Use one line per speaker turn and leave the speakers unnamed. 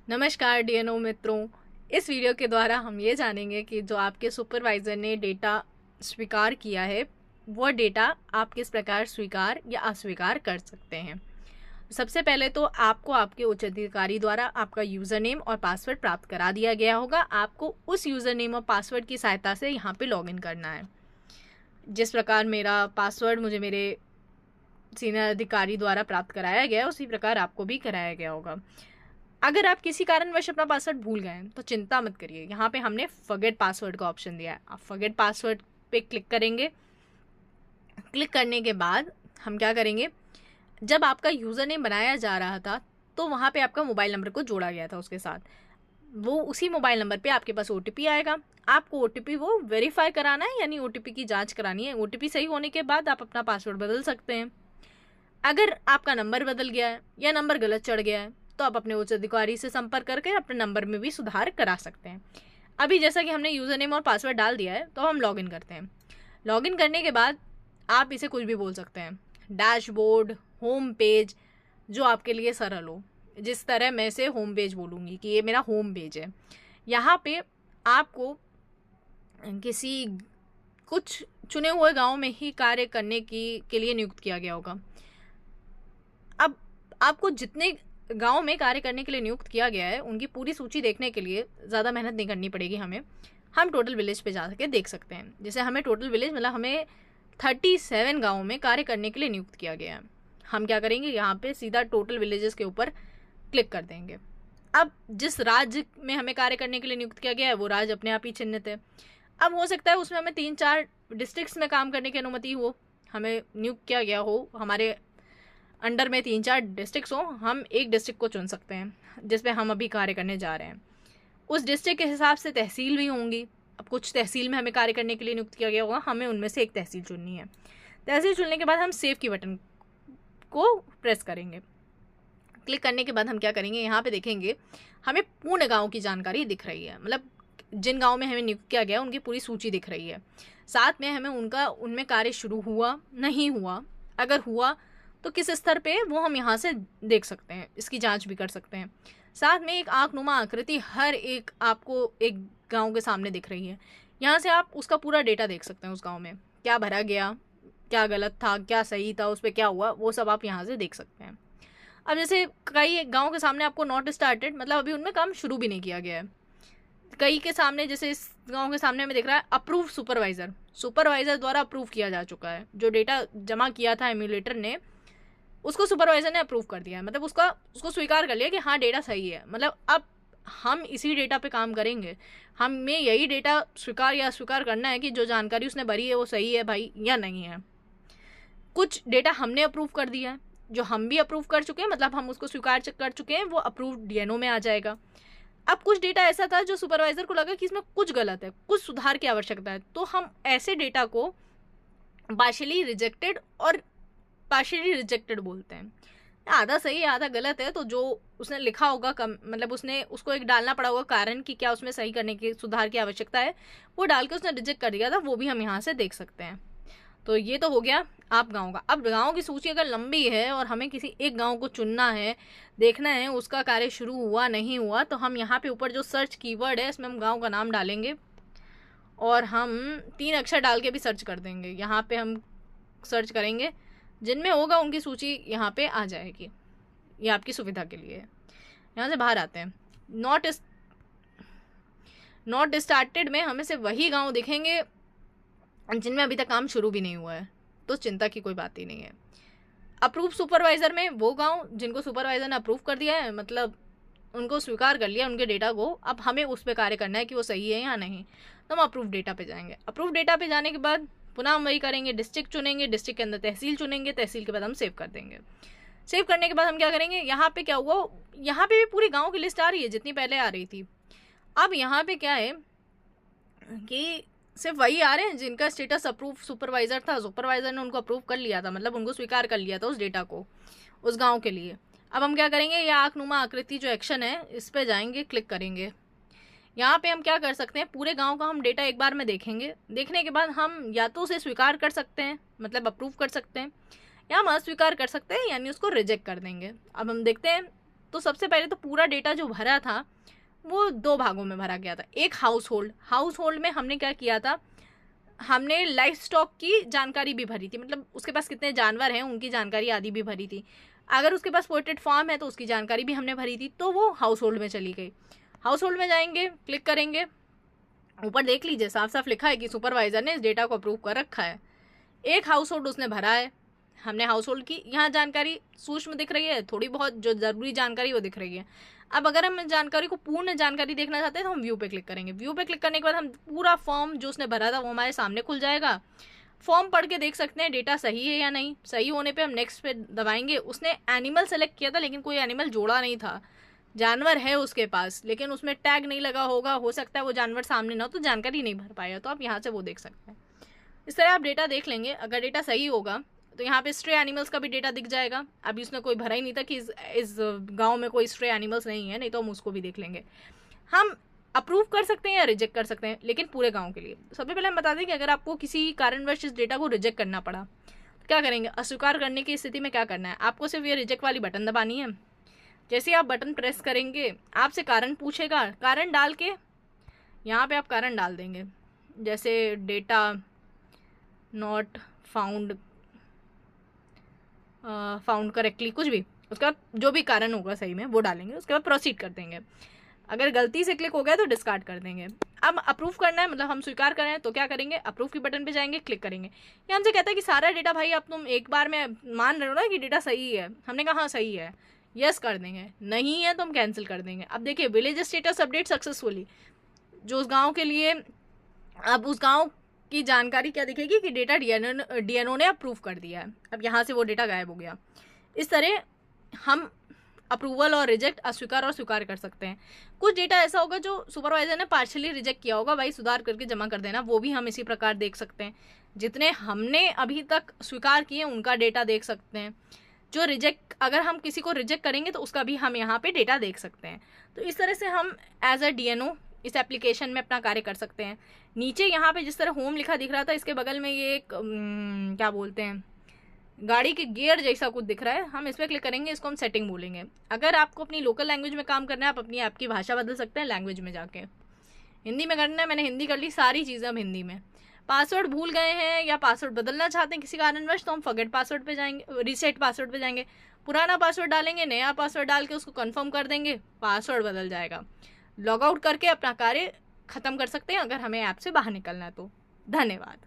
नमस्कार डीएनओ मित्रों। इस वीडियो के द्वारा हम ये जानेंगे कि जो आपके सुपरवाइज़र ने डेटा स्वीकार किया है वह डेटा आप किस प्रकार स्वीकार या अस्वीकार कर सकते हैं। सबसे पहले तो आपको आपके उच्च अधिकारी द्वारा आपका यूज़र नेम और पासवर्ड प्राप्त करा दिया गया होगा। आपको उस यूज़र नेम और पासवर्ड की सहायता से यहाँ पे लॉगिन करना है। जिस प्रकार मेरा पासवर्ड मुझे मेरे सीनियर अधिकारी द्वारा प्राप्त कराया गया उसी प्रकार आपको भी कराया गया होगा। अगर आप किसी कारणवश अपना पासवर्ड भूल गए हैं तो चिंता मत करिए, यहाँ पे हमने फॉरगेट पासवर्ड का ऑप्शन दिया है। आप फॉरगेट पासवर्ड पे क्लिक करेंगे। क्लिक करने के बाद हम क्या करेंगे, जब आपका यूज़र नेम बनाया जा रहा था तो वहाँ पे आपका मोबाइल नंबर को जोड़ा गया था उसके साथ। वो उसी मोबाइल नंबर पे आपके पास OTP आएगा। आपको OTP वो वेरीफाई कराना है, यानी OTP की जाँच करानी है। OTP सही होने के बाद आप अपना पासवर्ड बदल सकते हैं। अगर आपका नंबर बदल गया है या नंबर गलत चढ़ गया है तो आप अपने उच्च अधिकारी से संपर्क करके अपने नंबर में भी सुधार करा सकते हैं। अभी जैसा कि हमने यूज़र नेम और पासवर्ड डाल दिया है तो हम लॉगिन करते हैं। लॉगिन करने के बाद आप इसे कुछ भी बोल सकते हैं, डैशबोर्ड, होम पेज, जो आपके लिए सरल हो। जिस तरह मैं इसे होम पेज बोलूँगी कि ये मेरा होम पेज है। यहाँ पे आपको किसी कुछ चुने हुए गाँव में ही कार्य करने के लिए नियुक्त किया गया होगा। अब आपको जितने गांव में कार्य करने के लिए नियुक्त किया गया है उनकी पूरी सूची देखने के लिए ज़्यादा मेहनत नहीं करनी पड़ेगी हमें। हम टोटल विलेज पे जा के देख सकते हैं। जैसे हमें टोटल विलेज मतलब हमें 37 गाँव में कार्य करने के लिए नियुक्त किया गया है। हम क्या करेंगे, यहाँ पे सीधा टोटल विलेजेस के ऊपर क्लिक कर देंगे। अब जिस राज्य में हमें कार्य करने के लिए नियुक्त किया गया है वो राज्य अपने आप ही चिन्हित है। अब हो सकता है उसमें हमें 3-4 डिस्ट्रिक्ट्स में काम करने की अनुमति हो, हमें नियुक्त किया गया हो, हमारे अंडर में 3-4 डिस्ट्रिक्ट्स हो, हम एक डिस्ट्रिक्ट को चुन सकते हैं जिस पे हम अभी कार्य करने जा रहे हैं। उस डिस्ट्रिक्ट के हिसाब से तहसील भी होंगी। अब कुछ तहसील में हमें कार्य करने के लिए नियुक्त किया गया होगा, हमें उनमें से एक तहसील चुननी है। तहसील चुनने के बाद हम सेव की बटन को प्रेस करेंगे। क्लिक करने के बाद हम क्या करेंगे, यहाँ पे देखेंगे हमें पूर्ण गाँव की जानकारी दिख रही है। मतलब जिन गाँव में हमें नियुक्त किया गया उनकी पूरी सूची दिख रही है। साथ में हमें उनमें कार्य शुरू हुआ, नहीं हुआ, अगर हुआ तो किस स्तर पे वो हम यहाँ से देख सकते हैं, इसकी जांच भी कर सकते हैं। साथ में एक आंखनुमा आकृति हर एक आपको एक गांव के सामने दिख रही है। यहाँ से आप उसका पूरा डेटा देख सकते हैं। उस गांव में क्या भरा गया, क्या गलत था, क्या सही था, उस पर क्या हुआ, वो सब आप यहाँ से देख सकते हैं। अब जैसे कई गाँव के सामने आपको नॉट स्टार्टेड, मतलब अभी उनमें काम शुरू भी नहीं किया गया है। कई के सामने, जैसे इस गांव के सामने हमें दिख रहा है अप्रूव सुपरवाइजर द्वारा अप्रूव किया जा चुका है। जो डेटा जमा किया था एम्यूलेटर ने उसको सुपरवाइजर ने अप्रूव कर दिया है। मतलब उसको स्वीकार कर लिया कि हाँ डेटा सही है। मतलब अब हम इसी डेटा पे काम करेंगे। हमें यही डेटा स्वीकार या अस्वीकार करना है कि जो जानकारी उसने भरी है वो सही है भाई या नहीं है। कुछ डेटा हमने अप्रूव कर दिया है, जो हम भी अप्रूव कर चुके हैं, मतलब हम उसको स्वीकार कर चुके हैं, वो अप्रूव डीएनओ में आ जाएगा। अब कुछ डेटा ऐसा था जो सुपरवाइजर को लगा कि इसमें कुछ गलत है, कुछ सुधार की आवश्यकता है, तो हम ऐसे डेटा को पार्शियली रिजेक्टेड और पार्शियली रिजेक्टेड बोलते हैं। आधा सही है आधा गलत है, तो जो उसने लिखा होगा मतलब उसको एक डालना पड़ा होगा कारण कि क्या उसमें सही करने की सुधार की आवश्यकता है, वो डाल के उसने रिजेक्ट कर दिया था, वो भी हम यहाँ से देख सकते हैं। तो ये तो हो गया आप गांव का। अब गांव की सूची अगर लंबी है और हमें किसी एक गांव को चुनना है, देखना है उसका कार्य शुरू हुआ नहीं हुआ, तो हम यहाँ पे ऊपर जो सर्च कीवर्ड है इसमें हम गाँव का नाम डालेंगे और हम 3 अक्षर डाल के भी सर्च कर देंगे। यहाँ पे हम सर्च करेंगे, जिनमें होगा उनकी सूची यहाँ पे आ जाएगी। ये आपकी सुविधा के लिए है। यहाँ से बाहर आते हैं। नॉट स्टार्टेड में हमें सिर्फ वही गांव दिखेंगे जिनमें अभी तक काम शुरू भी नहीं हुआ है, तो चिंता की कोई बात ही नहीं है। अप्रूव सुपरवाइजर में वो गांव जिनको सुपरवाइजर ने अप्रूव कर दिया है, मतलब उनको स्वीकार कर लिया उनके डेटा को, अब हमें उस पर कार्य करना है कि वो सही है या नहीं, तो हम अप्रूव डेटा पे जाएंगे। अप्रूव डेटा पे जाने के बाद पुनः हम वही करेंगे, डिस्ट्रिक्ट चुनेंगे, डिस्ट्रिक्ट के अंदर तहसील चुनेंगे, तहसील के बाद हम सेव कर देंगे। सेव करने के बाद हम क्या करेंगे, यहाँ पे क्या हुआ, यहाँ पे भी पूरी गांव की लिस्ट आ रही है जितनी पहले आ रही थी। अब यहाँ पे क्या है कि सिर्फ वही आ रहे हैं जिनका स्टेटस अप्रूव सुपरवाइजर था, सुपरवाइजर ने उनको अप्रूव कर लिया था, मतलब उनको स्वीकार कर लिया था उस डेटा को उस गाँव के लिए। अब हम क्या करेंगे, यह आंखनुमा आकृति जो एक्शन है इस पर जाएंगे, क्लिक करेंगे। यहाँ पे हम क्या कर सकते हैं, पूरे गांव का हम डेटा एक बार में देखेंगे। देखने के बाद हम या तो उसे स्वीकार कर सकते हैं, मतलब अप्रूव कर सकते हैं, या हम अस्वीकार कर सकते हैं, यानी उसको रिजेक्ट कर देंगे। अब हम देखते हैं तो सबसे पहले तो पूरा डेटा जो भरा था वो 2 भागों में भरा गया था। एक हाउस होल्ड में हमने क्या किया था, हमने लाइफ स्टॉक की जानकारी भी भरी थी, मतलब उसके पास कितने जानवर हैं उनकी जानकारी आदि भी भरी थी। अगर उसके पास पोल्ट्री फार्म है तो उसकी जानकारी भी हमने भरी थी, तो वो हाउस होल्ड में चली गई। हाउस होल्ड में जाएंगे, क्लिक करेंगे, ऊपर देख लीजिए साफ साफ लिखा है कि सुपरवाइजर ने इस डेटा को अप्रूव कर रखा है। एक हाउस होल्ड उसने भरा है, हमने हाउस होल्ड की यहाँ जानकारी सूक्ष्म दिख रही है, थोड़ी बहुत जो ज़रूरी जानकारी वो दिख रही है। अब अगर हम जानकारी को पूर्ण जानकारी देखना चाहते हैं तो हम व्यू पे क्लिक करेंगे। व्यू पे क्लिक करने के बाद हम पूरा फॉर्म जो उसने भरा था वो हमारे सामने खुल जाएगा। फॉर्म पढ़ के देख सकते हैं डेटा सही है या नहीं। सही होने पे हम नेक्स्ट पे दबाएंगे। उसने एनिमल सेलेक्ट किया था लेकिन कोई एनिमल जोड़ा नहीं था, जानवर है उसके पास लेकिन उसमें टैग नहीं लगा होगा, हो सकता है वो जानवर सामने ना हो तो जानकारी नहीं भर पाएगा, तो आप यहाँ से वो देख सकते हैं। इस तरह आप डेटा देख लेंगे। अगर डेटा सही होगा तो यहाँ पे स्ट्रे एनिमल्स का भी डेटा दिख जाएगा। अभी उसने कोई भरा ही नहीं था कि इस गांव में कोई स्ट्रे एनिमल्स नहीं है, नहीं तो हम उसको भी देख लेंगे। हम अप्रूव कर सकते हैं या रिजेक्ट कर सकते हैं, लेकिन पूरे गांव के लिए। सबसे पहले हम बता दें कि अगर आपको किसी कारणवश इस डेटा को रिजेक्ट करना पड़ा तो क्या करेंगे। अस्वीकार करने की स्थिति में क्या करना है, आपको सिर्फ ये रिजेक्ट वाली बटन दबानी है। जैसे आप बटन प्रेस करेंगे आपसे कारण पूछेगा, कारण डाल के यहाँ पे आप कारण डाल देंगे, जैसे डेटा नॉट फाउंड करेक्टली, कुछ भी, उसका जो भी कारण होगा सही में वो डालेंगे। उसके बाद प्रोसीड कर देंगे। अगर गलती से क्लिक हो गया तो डिस्कार्ड कर देंगे। अब अप्रूव करना है, मतलब हम स्वीकार कर रहे हैं तो क्या करेंगे, अप्रूव की बटन पे जाएंगे, क्लिक करेंगे। ये हमसे कहता है कि सारा डेटा भाई अब तुम एक बार में मान रहे हो ना कि डेटा सही है। हमने कहा हाँ सही है, यस कर देंगे। नहीं है तो हम कैंसिल कर देंगे। अब देखिए विलेज स्टेटस अपडेट सक्सेसफुली, जो उस गाँव के लिए, अब उस गाँव की जानकारी क्या दिखेगी कि डेटा डीएनओ ने अप्रूव कर दिया है। अब यहाँ से वो डेटा गायब हो गया। इस तरह हम अप्रूवल और रिजेक्ट, अस्वीकार और स्वीकार कर सकते हैं। कुछ डेटा ऐसा होगा जो सुपरवाइजर ने पार्शियली रिजेक्ट किया होगा, भाई सुधार करके जमा कर देना, वो भी हम इसी प्रकार देख सकते हैं। जितने हमने अभी तक स्वीकार किए उनका डेटा देख सकते हैं। जो रिजेक्ट, अगर हम किसी को रिजेक्ट करेंगे तो उसका भी हम यहाँ पे डेटा देख सकते हैं। तो इस तरह से हम एज अ डीएनओ इस एप्लीकेशन में अपना कार्य कर सकते हैं। नीचे यहाँ पे जिस तरह होम लिखा दिख रहा था, इसके बगल में ये एक क्या बोलते हैं, गाड़ी के गियर जैसा कुछ दिख रहा है। हम इस पर क्लिक करेंगे, इसको हम सेटिंग बोलेंगे। अगर आपको अपनी लोकल लैंग्वेज में काम करना है, आप अपनी ऐप की भाषा बदल सकते हैं लैंग्वेज में जाके। हिंदी में करना है, मैंने हिंदी कर ली, सारी चीज़ें हम हिंदी में। पासवर्ड भूल गए हैं या पासवर्ड बदलना चाहते हैं किसी कारणवश, तो हम फॉरगेट पासवर्ड पे जाएंगे, रीसेट पासवर्ड पे जाएंगे, पुराना पासवर्ड डालेंगे, नया पासवर्ड डाल के उसको कंफर्म कर देंगे, पासवर्ड बदल जाएगा। लॉग आउट करके अपना कार्य खत्म कर सकते हैं अगर हमें ऐप से बाहर निकलना है तो। धन्यवाद।